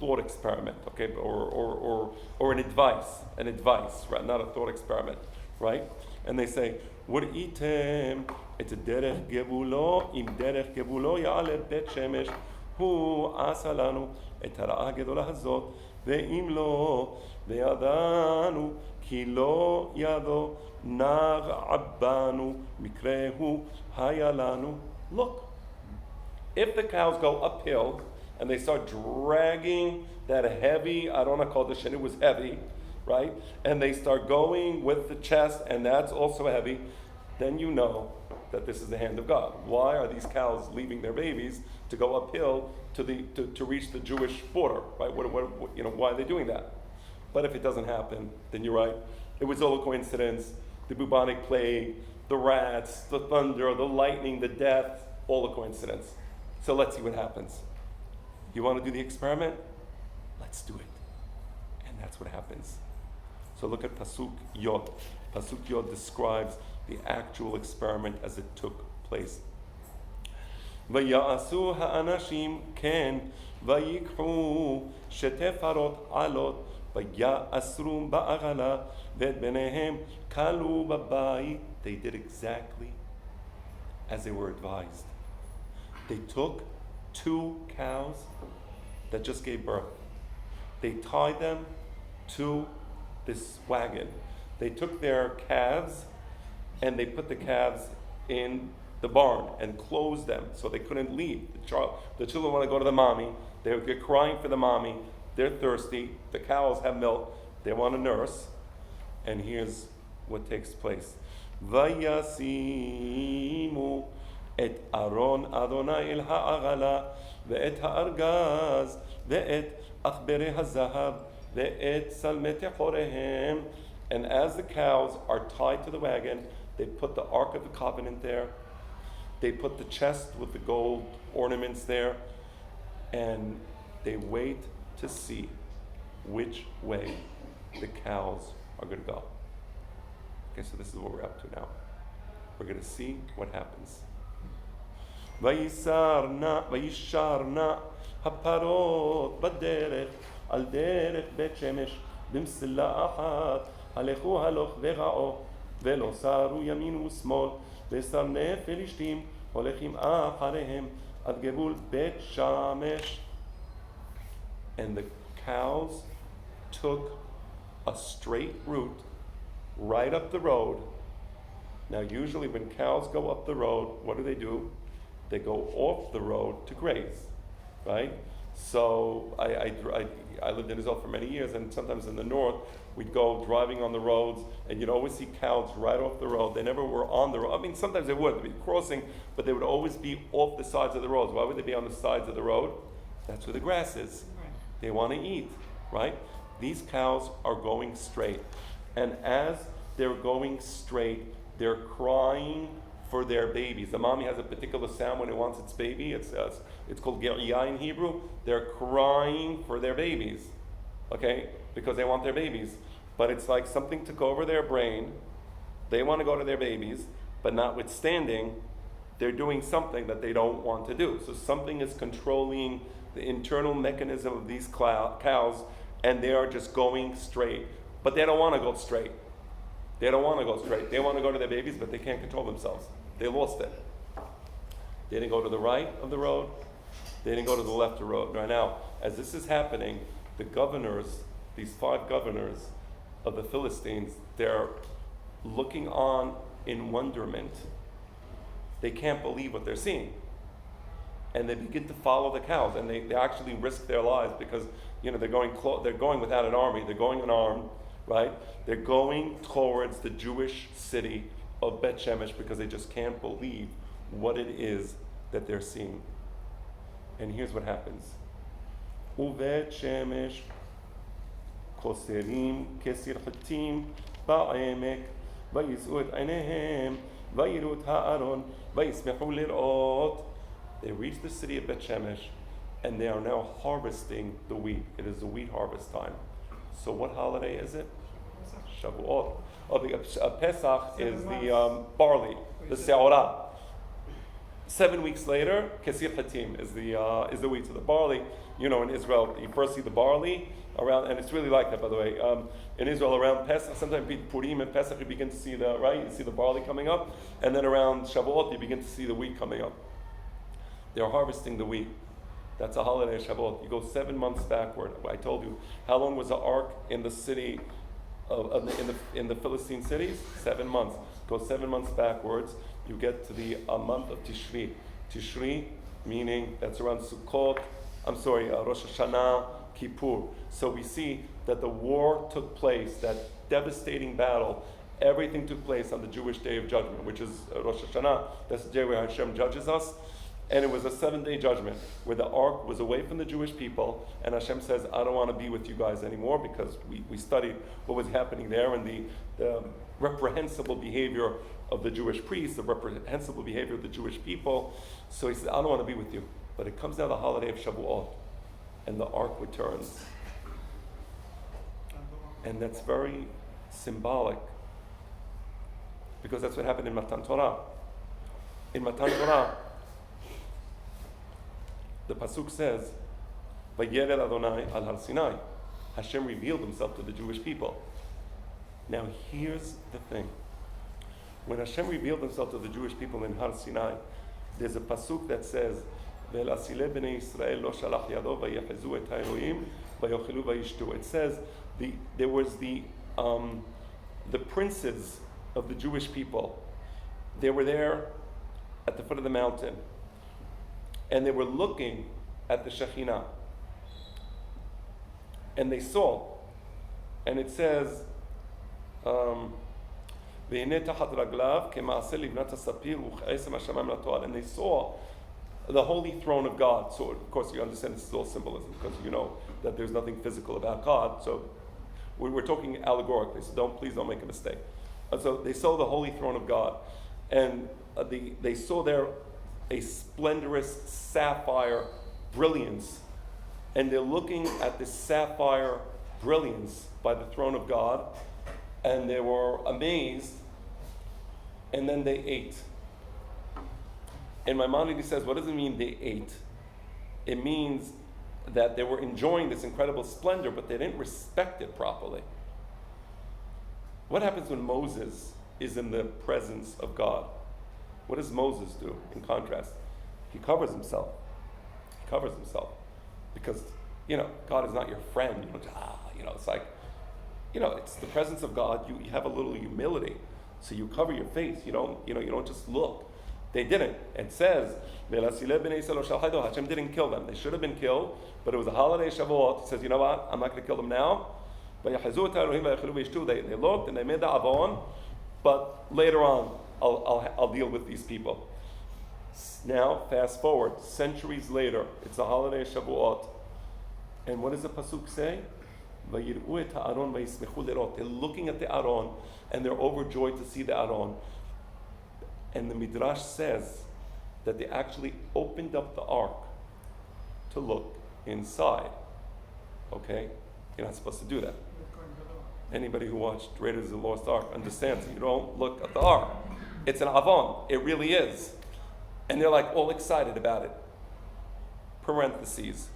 [SPEAKER 1] thought experiment, okay, or an advice, right? Not a thought experiment, right? And they say, "Wuritem et derech gevulo im derech gevulo ya'ale bet shemesh hu asa lanu et hara'a gedola hazot ve'im lo ve'yadanu ki lo yado nar abbanu mikrehu hayalanu." Look. If the cows go uphill and they start dragging that heavy Aron HaKodesh, and it was heavy, right? And they start going with the chest, and that's also heavy, then you know that this is the hand of God. Why are these cows leaving their babies to go uphill to reach the Jewish border? Right? Why are they doing that? But if it doesn't happen, then you're right. It was all a coincidence. The bubonic plague, the rats, the thunder, the lightning, the death, all a coincidence. So let's see what happens. You want to do the experiment? Let's do it. And that's what happens. So look at Pasuk Yod. Pasuk Yod describes the actual experiment as it took place. ויעשו האנשים כן, ויקחו שתי פרות עלות, ויאסרו בעגלה, ואת בניהם כלו בבית. They did exactly as they were advised. They took 2 cows that just gave birth. They tied them to this wagon. They took their calves and they put the calves in the barn and closed them so they couldn't leave. The children want to go to the mommy. They're crying for the mommy. They're thirsty. The cows have milk. They want to nurse. And here's what takes place. וישימו את ארון אדוני אל העגלה ואת הארגז ואת עכברי הזהב ואת צלמי חוריהם. And as the cows are tied to the wagon, they put the Ark of the Covenant there. They put the chest with the gold ornaments there. And they wait to see which way the cows are going to go. Okay, so this is what we're up to now. We're going to see what happens. וישרנה הפרות בדרך על דרך בית שמש במסלה אחת הלכו הלוך ורעו ולא סרו ימין ושמאל וסרני פלישתים הולכים אחריהם עד גבול בית שמש. And the cows took a straight route right up the road. Now usually when cows go up the road, what do? They go off the road to graze, right? So I lived in Israel for many years, and sometimes in the north, we'd go driving on the roads, and you'd always see cows right off the road. They never were on the road. I mean, sometimes they would be crossing, but they would always be off the sides of the roads. Why would they be on the sides of the road? That's where the grass is. They want to eat, right? These cows are going straight. And as they're going straight, they're crying for their babies. The mommy has a particular sound when it wants its baby. It's called geriyah in Hebrew. They're crying for their babies, okay? Because they want their babies. But it's like something took over their brain. They want to go to their babies, but notwithstanding, they're doing something that they don't want to do. So something is controlling the internal mechanism of these cows, and they are just going straight. But they don't want to go straight. They don't want to go straight. They want to go to their babies, but they can't control themselves. They lost it. They didn't go to the right of the road. They didn't go to the left of the road. Right now, as this is happening, the governors, these 5 governors of the Philistines, they're looking on in wonderment. They can't believe what they're seeing. And they begin to follow the cows, and they actually risk their lives because they're going without an army. They're going unarmed, right? They're going towards the Jewish city of Bet Shemesh because they just can't believe what it is that they're seeing. And here's what happens. ובית שמש כוסרים כסרחתים בעמק וישאו את עיניהם ויראו את הארון וישמחו לראות. They reach the city of Bet Shemesh and they are now harvesting the wheat. It is the wheat harvest time. So what holiday is it? Shavuot. Pesach is the barley, the seorah. 7 weeks later, kesir hatim is the wheat. So the barley, in Israel, you first see the barley around, and it's really like that, by the way. In Israel, around Pesach, sometimes Purim and Pesach, you begin to see you see the barley coming up, and then around Shavuot, you begin to see the wheat coming up. They're harvesting the wheat. That's a holiday, Shavuot. You go 7 months backward. I told you, how long was the ark in the city, in the Philistine cities? 7 months. Go 7 months backwards, you get to the month of Tishri. Tishri, meaning that's around Sukkot, Rosh Hashanah, Kippur. So we see that the war took place, that devastating battle, Everything took place on the Jewish Day of Judgment, which is Rosh Hashanah. That's the day where Hashem judges us. And it was a 7-day judgment where the ark was away from the Jewish people, and Hashem says, I don't want to be with you guys anymore, because we studied what was happening there and the reprehensible behavior of the Jewish priests, the reprehensible behavior of the Jewish people. So he says, I don't want to be with you. But it comes now the holiday of Shavuot, and the ark returns. And that's very symbolic, because that's what happened in Matan Torah. In Matan Torah, the pasuk says, "Vayered Adonai al Har Sinai." Hashem revealed Himself to the Jewish people. Now here's the thing: when Hashem revealed Himself to the Jewish people in Har Sinai, there's a pasuk that says, "Ve'lasile bnei Yisrael lo shalach yado vayechezu et ha'elohim vayochelu vayishtu." It says there was the princes of the Jewish people. They were there at the foot of the mountain, and they were looking at the Shekhinah. And they saw, and it says, and they saw the holy throne of God. So of course you understand this is all symbolism, because you know that there's nothing physical about God. So we're talking allegorically, so please don't make a mistake. So they saw the holy throne of God, and they saw there a splendorous sapphire brilliance, and they're looking at this sapphire brilliance by the throne of God, and they were amazed, and then they ate. And Maimonides says, what does it mean they ate? It means that they were enjoying this incredible splendor, but they didn't respect it properly. What happens when Moses is in the presence of God? What does Moses do in contrast? He covers himself. He covers himself. Because, God is not your friend. You don't it's like, it's the presence of God. You have a little humility. So you cover your face. You don't just look. They didn't. It says, Hashem didn't kill them. They should have been killed, but it was a holiday Shavuot. He says, you know what? I'm not going to kill them now. They looked and they made the avon, but later on, I'll deal with these people. Now, fast forward, centuries later, it's the holiday of Shavuot, and what does the pasuk say? They're looking at the Aron, and they're overjoyed to see the Aron. And the Midrash says that they actually opened up the ark to look inside. Okay? You're not supposed to do that. Anybody who watched Raiders of the Lost Ark understands you don't look at the ark. It's an avon. It really is. And they're like all excited about it. Parentheses.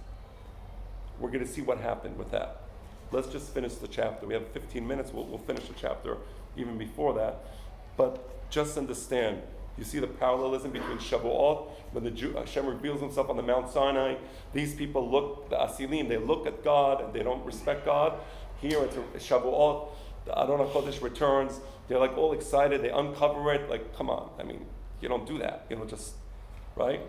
[SPEAKER 1] We're going to see what happened with that. Let's just finish the chapter. We have 15 minutes. We'll finish the chapter even before that. But just understand, you see the parallelism between Shavuot, when Hashem reveals Himself on the Mount Sinai. These people look, the Asilim, they look at God and they don't respect God. Here it's Shavuot, the Adon HaKodesh returns. They're like all excited. They uncover it. Like, come on. I mean, you don't do that. Just, right?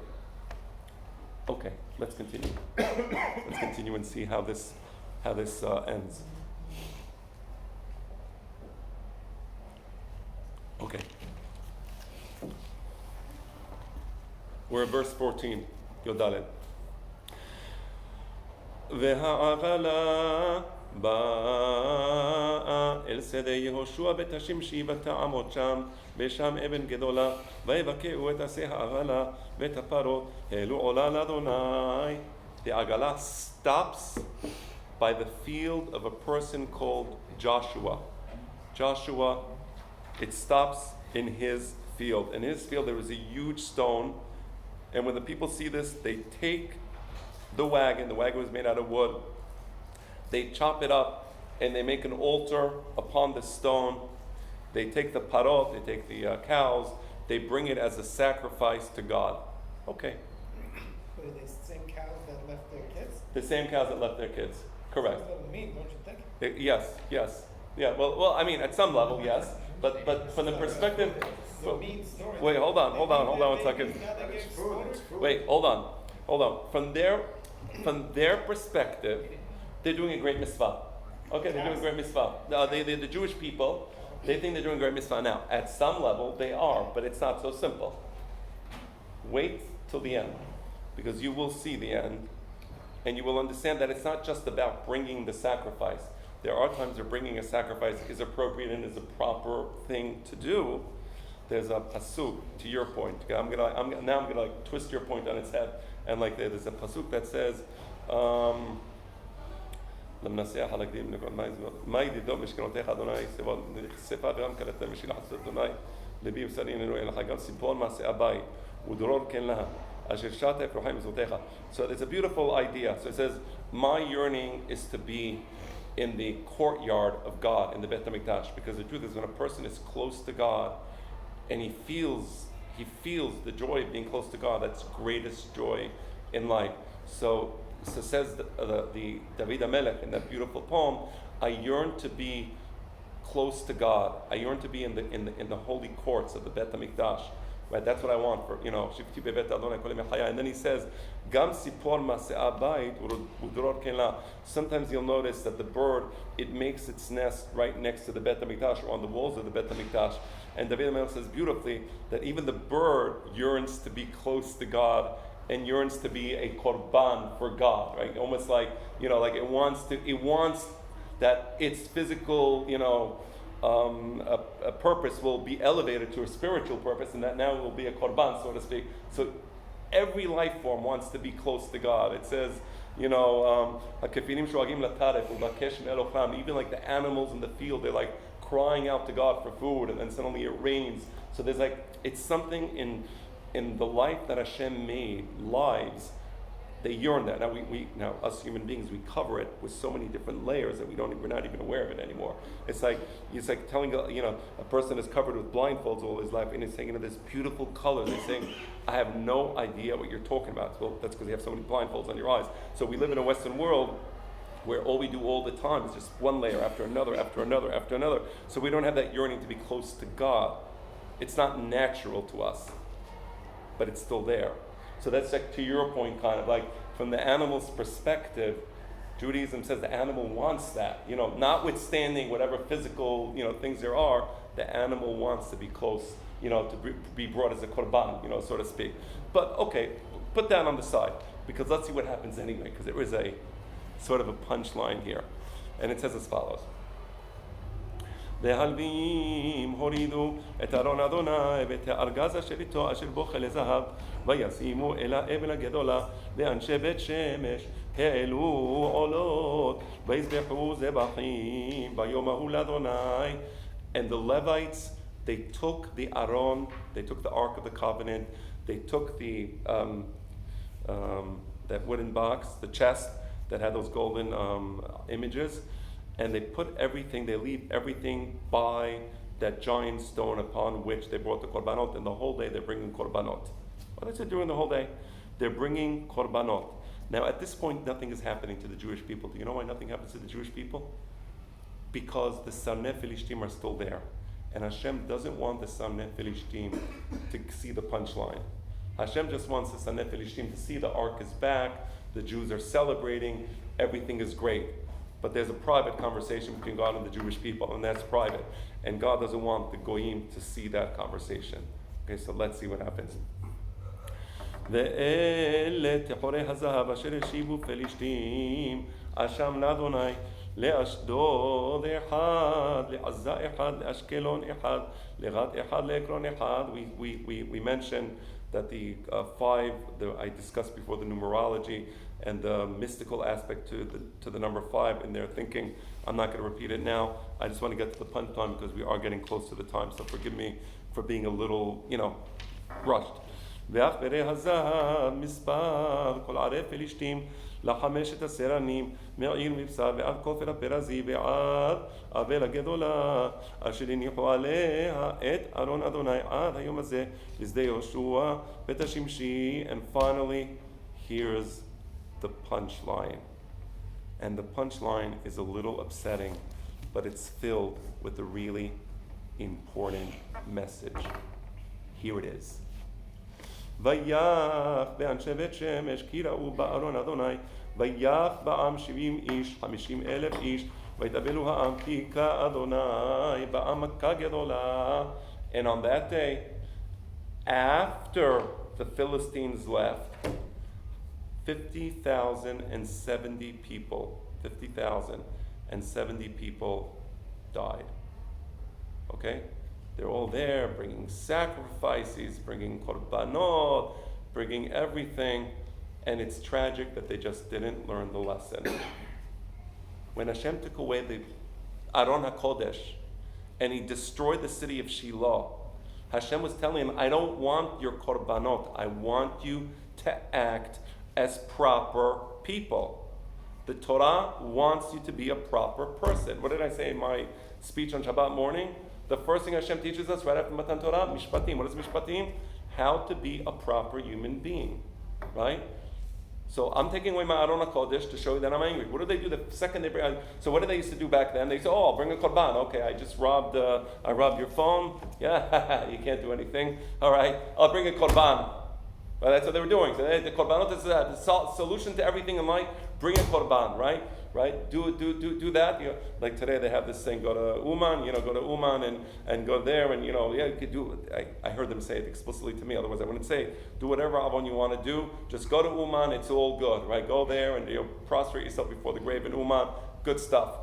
[SPEAKER 1] Okay, let's continue. Let's continue and see how this ends. Okay. We're at verse 14. Yodalet. V'ha'avala באה אל שדה יהושע ותשמשי ותעמוד שם ושם אבן גדולה ויבקעו את עשה העגלה ואת הפרות העלו עולה לאדוני. The agala stops by the field of a person called Joshua. Joshua, it stops in his field. In his field there is a huge stone, and when the people see this, they take the wagon was made out of wood. They chop it up and they make an altar upon the stone. They take the parot, they take the cows, they bring it as a sacrifice to God. Okay.
[SPEAKER 5] But are they the same cows that left their kids?
[SPEAKER 1] The same cows that left their kids. Correct.
[SPEAKER 5] That's a little mean, don't you think?
[SPEAKER 1] Yes. Yeah, well, I mean, at some level, yes. But from the perspective...
[SPEAKER 5] It's a mean story.
[SPEAKER 1] Wait, hold on 1 second. Wait, hold on. From their perspective, they're doing a great mitzvah. Okay, they're doing a great mitzvah. The Jewish people, They think they're doing a great mitzvah now. At some level, they are, but it's not so simple. Wait till the end, because you will see the end, and you will understand that it's not just about bringing the sacrifice. There are times where bringing a sacrifice is appropriate and is a proper thing to do. There's a pasuk to your point. I'm gonna like twist your point on its head, and like there's a pasuk that says. למנסח על הגדים לכל מה ידידו משכנותיך אדוני שפה וגם כלת משילה חסד אדוני לבי בשרי ננו אליך גם ציפור מעשה הבית ודרור כן לה אשר שעת אפרוחי מזרותיך. So it's a beautiful idea. So it says, my yearning is to be in the courtyard of God, in the Bet HaMikdash, because the truth is when a person is close to God and he feels the joy of being close to God, that's greatest joy in life. So says the David HaMelech in that beautiful poem, I yearn to be close to God. I yearn to be in the holy courts of the Bet HaMikdash. Right? That's what I want for, Shifti bevet Adonai kol yemei hayai. And then he says, Gam sipor mas'eh bayit udror ken la. Sometimes you'll notice that the bird, it makes its nest right next to the Bet HaMikdash or on the walls of the Bet HaMikdash. And David HaMelech says beautifully that even the bird yearns to be close to God and yearns to be a korban for God, right? Almost like, like it wants that its physical, a purpose will be elevated to a spiritual purpose, and that now will be a korban, so to speak. So every life form wants to be close to God. It says, even like the animals in the field, they're like crying out to God for food, and then suddenly it rains. So there's it's something in the life that Hashem made, lives, they yearn that. Now we us human beings, we cover it with so many different layers that we're not even aware of it anymore. It's like telling a person is covered with blindfolds all his life and he's saying, this beautiful colors. They're saying, I have no idea what you're talking about. Well, that's because you have so many blindfolds on your eyes. So we live in a Western world where all we do all the time is just one layer after another, after another, after another. So we don't have that yearning to be close to God. It's not natural to us, but it's still there. So that's like to your point, kind of like from the animal's perspective, Judaism says the animal wants that. Notwithstanding whatever physical, things there are, the animal wants to be close, to be brought as a korban, so to speak. But okay, put that on the side, because let's see what happens anyway, because there is a sort of a punchline here. And it says as follows. והלווים הורידו את ארון אדוני ואת הארגז אשר איתו אשר בו כלי זהב וישימו אל האבן הגדולה ואנשי בית שמש העלו עולות ויזבחו זבחים ביום ההוא לאדוני. And the Levites, they took the Aron, they took the Ark of the Covenant, they took the that wooden box, the chest that had those golden images, and they leave everything by that giant stone upon which they brought the korbanot, and the whole day they're bringing korbanot. What is it doing the whole day? They're bringing korbanot. Now at this point nothing is happening to the Jewish people. Do you know why nothing happens to the Jewish people? Because the Sarnei Philishtim are still there. And Hashem doesn't want the Sarnei Philishtim to see the punchline. Hashem just wants the Sarnei Philishtim to see the ark is back, the Jews are celebrating, everything is great. But there's a private conversation between God and the Jewish people, and that's private. And God doesn't want the Goyim to see that conversation. Okay, so let's see what happens. ואלה תחורי הזהב אשר השיבו פלישתים אשם לאדוני לאשדוד אחד, לעזה אחד, לאשקלון אחד, לגת אחד, לעקרון אחד. We mentioned that the five, I discussed before the numerology and the mystical aspect to the number 5 in their thinking. I'm not going to repeat it now. I just want to get to the punt time because we are getting close to the time. So forgive me for being a little, rushed. ואחרי הזהב מספר כל ערי פלישתים לחמשת הסרנים מעיר מבשר ועד כופר הפרזי ועד אבל הגדולה אשר הניחו עליה את ארון אדוני עד היום הזה בשדה יהושע בית השמשי. And finally, here's the punchline. And the punchline is a little upsetting, but it's filled with a really important message. Here it is. ויח באנשי בית שמש כי ראו בארון אדוני ויח בעם 70 איש 50,000 איש וידברו העם כי כאדוני בעמקה גדולה. And on that day, after the Philistines left, 50,070 people died. Okay? They're all there bringing sacrifices, bringing korbanot, bringing everything, and it's tragic that they just didn't learn the lesson. When Hashem took away the Aron HaKodesh and he destroyed the city of Shiloh, Hashem was telling him, I don't want your korbanot. I want you to act as proper people. The Torah wants you to be a proper person. What did I say in my speech on Shabbat morning? The first thing Hashem teaches us right after Matan Torah, Mishpatim. What is Mishpatim? How to be a proper human being, right? So I'm taking away my Aron HaKodesh to show you that I'm angry. What do they do the second they bring? So what did they used to do back then? They say, oh, I'll bring a korban. Okay, I robbed your phone. Yeah, you can't do anything. All right, I'll bring a korban. Right, that's what they were doing. So the korbanot is the solution to everything in life. Bring a korban, right? Right? Do that. You know, like today they have this thing. Go to Uman. Go to Uman and go there and you could do. I heard them say it explicitly to me. Otherwise I wouldn't say it. Do whatever Avon you want to do. Just go to Uman. It's all good, right? Go there and prostrate yourself before the grave in Uman. Good stuff.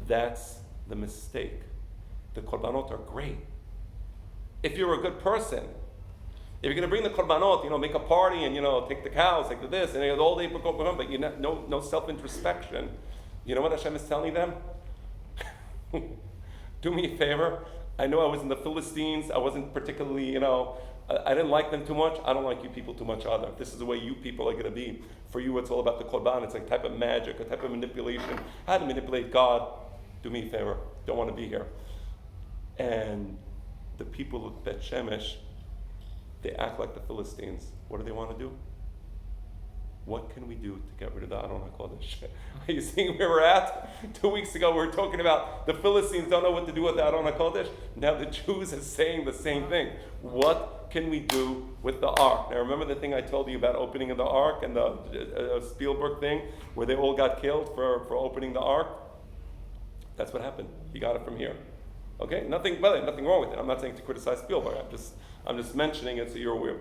[SPEAKER 1] That's the mistake. The korbanot are great. If you're a good person. If you're going to bring the korbanot, make a party and, take the cows, take the this, and all day, but no self-introspection. You know what Hashem is telling them? Do me a favor. I know I was in the Philistines. I wasn't particularly, I didn't like them too much. I don't like you people too much either. If this is the way you people are going to be, for you it's all about the korban. It's like a type of magic, a type of manipulation. How to manipulate God. Do me a favor. Don't want to be here. And the people of Bet Shemesh, they act like the Philistines. What do they want to do? What can we do to get rid of the Aron HaKodesh? Are you seeing where we're at? 2 weeks ago we were talking about the Philistines don't know what to do with the Aron HaKodesh. Now the Jews are saying the same thing. What can we do with the ark? Now remember the thing I told you about opening of the ark and the Spielberg thing where they all got killed for opening the ark? That's what happened. He got it from here. Okay? Nothing wrong with it. I'm not saying to criticize Spielberg. I'm just mentioning it so you're aware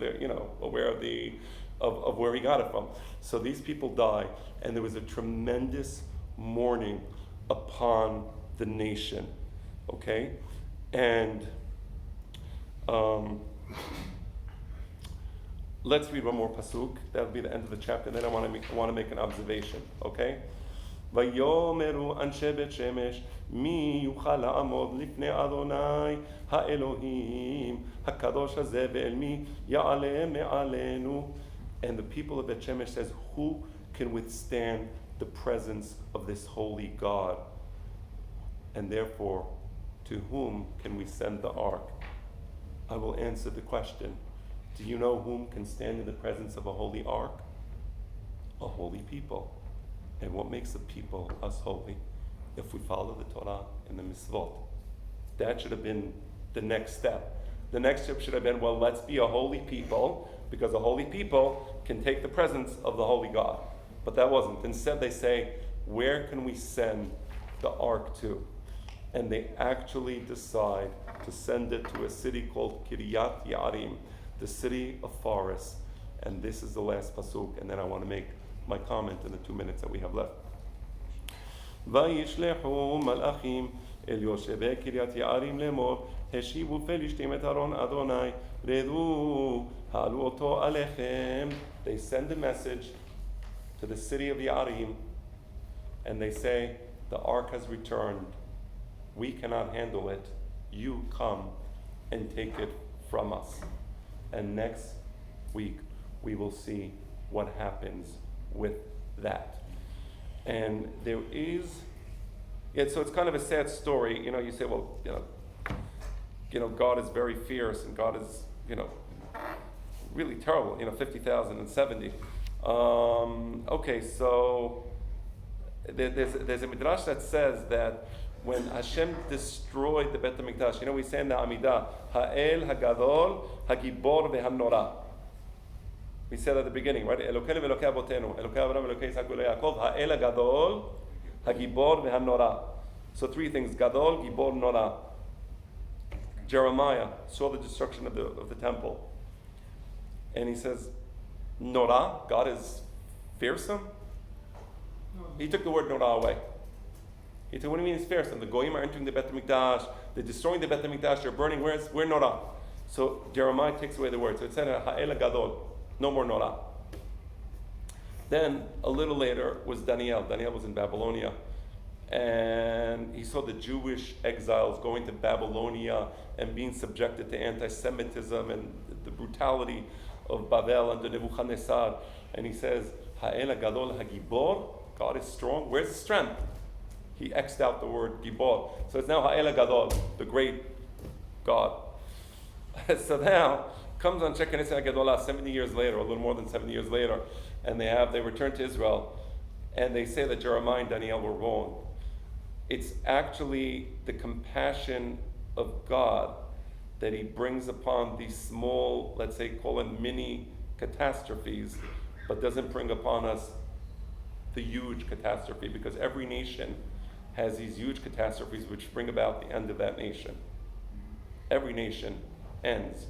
[SPEAKER 1] of where he got it from. So these people die, and there was a tremendous mourning upon the nation. Okay? And let's read one more pasuk. That'll be the end of the chapter. Then I want to make an observation. Okay? ויאמרו אנשי בית שמש מי יוכל לעמוד לפני אדוני האלוהים הקדוש הזה ואל מי יעלה מעלינו. And the people of Bet Shemesh says, who can withstand the presence of this holy God? And therefore, to whom can we send the ark? I will answer the question. Do you know whom can stand in the presence of a holy ark? A holy people. And what makes a people us holy? If we follow the Torah and the mitzvot. That should have been the next step. The next step should have been, well, let's be a holy people, because a holy people can take the presence of the holy God. But that wasn't. Instead they say, where can we send the ark to? And they actually decide to send it to a city called Kiryat Yarim, the city of forests. And this is the last pasuk, and then I want to make my comment in the 2 minutes that we have left. וישלחו מלאכים אל יושבי קריית יערים לאמור השיבו פלישתים את ארון אדוני רדו העלו אותו עליכם. They send a message to the city of Yarim and they say, the ark has returned, we cannot handle it, you come and take it from us. And next week we will see what happens with that. And there is, so it's kind of a sad story. You say, well, God is very fierce and God is, really terrible. 50,070. Okay, so there's a midrash that says that when Hashem destroyed the Bet HaMikdash, we say in the Amidah, Ha'el Hagadol Hagibor veHanora. We said at the beginning, right? Elokeinu ve'elokei avotenu, Elokei Avraham, Elokei Yitzhak ve'Elokei Yaakov, Ha'el Hagadol Hagibor v'hanora. So three things: Gadol, Gibor, Nora. Jeremiah saw the destruction of the temple, and he says, Nora, God is fearsome. He took the word Nora away. He said, what do you mean he's fearsome? The Goyim are entering the Beit HaMikdash, they're destroying the Beit HaMikdash, they're burning. Where Nora? So Jeremiah takes away the word. So it said Ha'el Gadol, no more Nora. Then a little later was Daniel. Daniel was in Babylonia, and he saw the Jewish exiles going to Babylonia and being subjected to anti-Semitism and the brutality of Babel under Nebuchadnezzar. And he says, Ha'el Gadol Hagibor, God is strong. Where's the strength? He X'd out the word Gibor. So it's now Ha'el Gadol, the great God. So now comes on Shekinah Gedolah 70 years later, a little more than 70 years later, and they return to Israel, and they say that Jeremiah and Daniel were wrong. It's actually the compassion of God that he brings upon these small, let's say, call them mini catastrophes, but doesn't bring upon us the huge catastrophe, because every nation has these huge catastrophes which bring about the end of that nation. Every nation ends.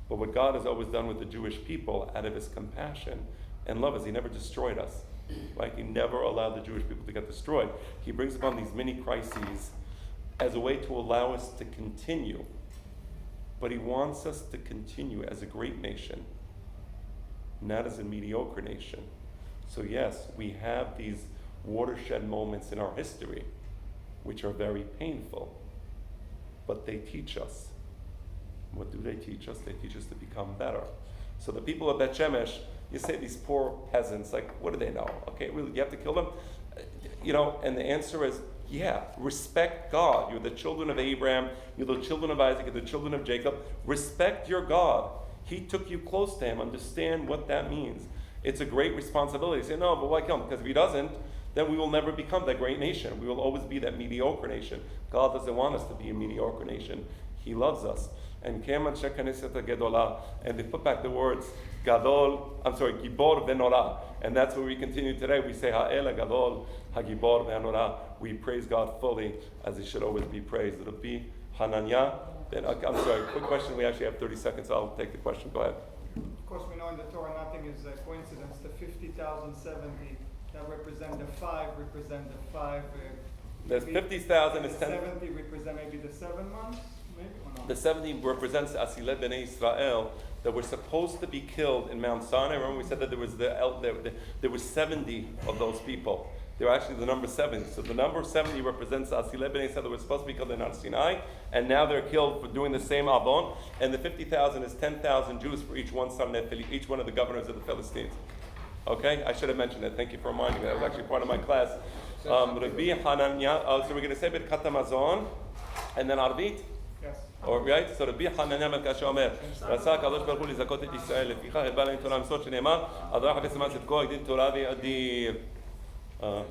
[SPEAKER 1] But what God has always done with the Jewish people out of his compassion and love is he never destroyed us. Right? He never allowed the Jewish people to get destroyed. He brings upon these mini crises as a way to allow us to continue. But he wants us to continue as a great nation, not as a mediocre nation. So yes, we have these watershed moments in our history which are very painful, but they teach us. What do they teach us? They teach us to become better. So the people of Bet Shemesh, you say these poor peasants, like, what do they know? Okay, really, you have to kill them? And the answer is, yeah, respect God. You're the children of Abraham, you're the children of Isaac, you're the children of Jacob. Respect your God. He took you close to him. Understand what that means. It's a great responsibility. Say, no, but why kill him? Because if he doesn't, then we will never become that great nation. We will always be that mediocre nation. God doesn't want us to be a mediocre nation. He loves us. And Keman Shekaniseta Gedolah, and they put back the words Gibor Venora. And that's where we continue today. We say Ha'el Gadol Hagibor Venora. We praise God fully as he should always be praised. It'll be Hananya. Then I'm sorry, quick question. We actually have 30 seconds. I'll take the question. Go ahead.
[SPEAKER 5] Of course, we know in the Torah nothing is a coincidence. The 50,070 that represent the 5 represent the 5.
[SPEAKER 1] There's 50,000 is 10.
[SPEAKER 5] 70 represent maybe the 7 months, maybe or not?
[SPEAKER 1] The 70 represents Asilet Bnei Israel that were supposed to be killed in Mount Sinai. Remember we said that there were 70 of those people. They're actually the number 70. So the number 70 represents Asilet Bnei Israel that were supposed to be killed in Mount Sinai, and now they're killed for doing the same Avon. And the 50,000 is 10,000 Jews for each one son, each one of the governors of the Philistines. Okay, I should have mentioned it. Thank you for reminding me. That was actually part of my class. Rabbi Hananya. So we're going to say Birkat Hamazon, and then Arvit.
[SPEAKER 5] Yes.
[SPEAKER 1] All right. So Rabbi Hananya Melkash Omer. רצה הקדוש ברוך הוא לזכות את ישראל. לפיכך הבא להם תורה מסוד שנאמר, אדר חפש למען צדקו, הגדיל תורה ויאדיר. אמן.